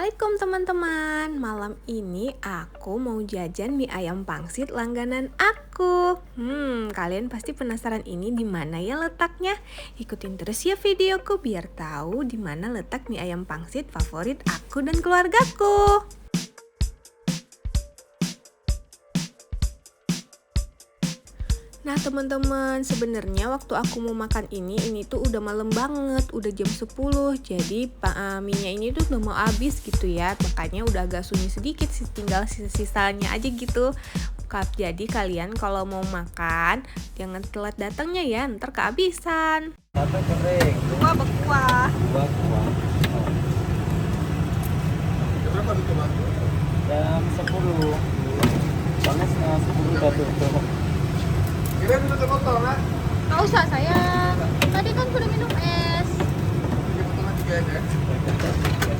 Assalamualaikum teman-teman. Malam ini aku mau jajan mie ayam pangsit langganan aku. Kalian pasti penasaran ini di mana ya letaknya? Ikutin terus ya videoku biar tahu di mana letak mie ayam pangsit favorit aku dan keluargaku. Nah teman-teman, sebenarnya waktu aku mau makan ini tuh udah malam banget, udah jam 10. Jadi mie-nya ini tuh udah mau habis gitu ya. Makanya udah agak sunyi sedikit sih, tinggal sisa-sisanya aja gitu. Jadi kalian kalau mau makan jangan telat datangnya ya, ntar kehabisan. Satu kering, Dua berkuah. dua kuah. Berapa itu Bang? Jam 10. Soalnya setengah 10 udah tutup. Kira itu botol kan? Nggak usah sayang, tadi kan udah minum es. Ini botolnya 3 aja.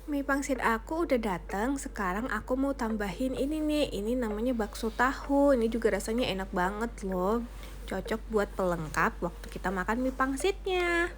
Mie pangsit aku udah datang. Sekarang aku mau tambahin ini nih. Ini namanya bakso tahu. Ini juga rasanya enak banget loh. Cocok buat pelengkap waktu kita makan mie pangsitnya.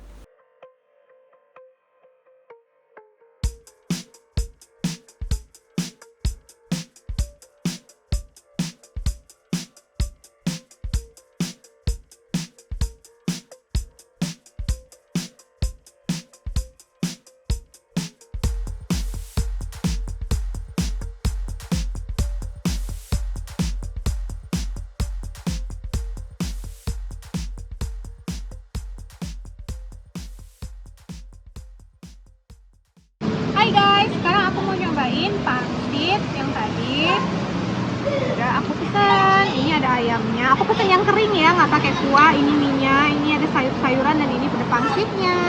Hai guys, sekarang aku mau nyobain pangsit yang tadi udah aku pesan. Ini ada ayamnya. Aku pesan yang kering ya, nggak pakai kuah. Ini minyak, ini ada sayur-sayuran dan ini ada pangsitnya.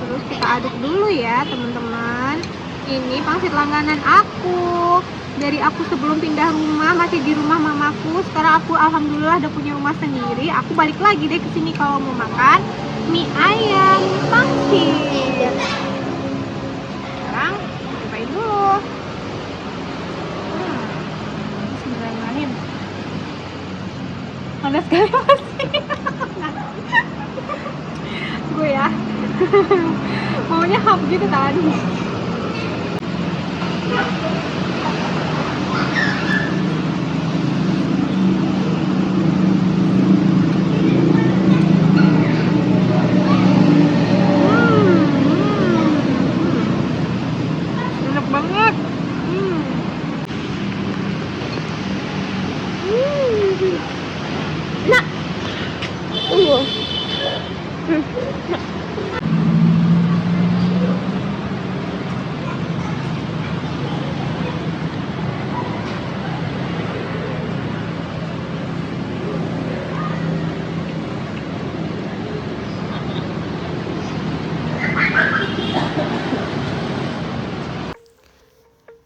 Terus kita aduk dulu ya teman-teman. Ini pangsit langganan aku. Dari aku sebelum pindah rumah masih di rumah mamaku. Sekarang aku alhamdulillah udah punya rumah sendiri. Aku balik lagi deh ke sini kalau mau makan mie ayam pangsit. Sekarang cobain dulu. Bismillahirrahmanirrahim. Panas sekali pasti. Gue ya maunya hap gitu kan. banget. Nah.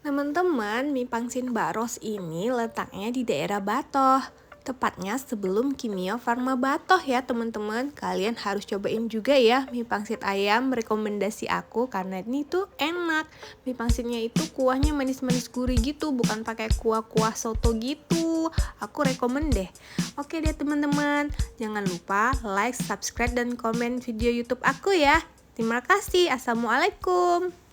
Teman-teman, mie pangsit Mbak Ros ini letaknya di daerah Batoh. Tepatnya sebelum Kimia Farma Batoh ya teman-teman. Kalian harus cobain juga ya mie pangsit ayam, rekomendasi aku karena ini tuh enak. Mie pangsitnya itu kuahnya manis-manis gurih gitu, bukan pakai kuah-kuah soto gitu. Aku rekomen deh. Oke deh teman-teman, jangan lupa like, subscribe, dan komen video YouTube aku ya. Terima kasih. Assalamualaikum.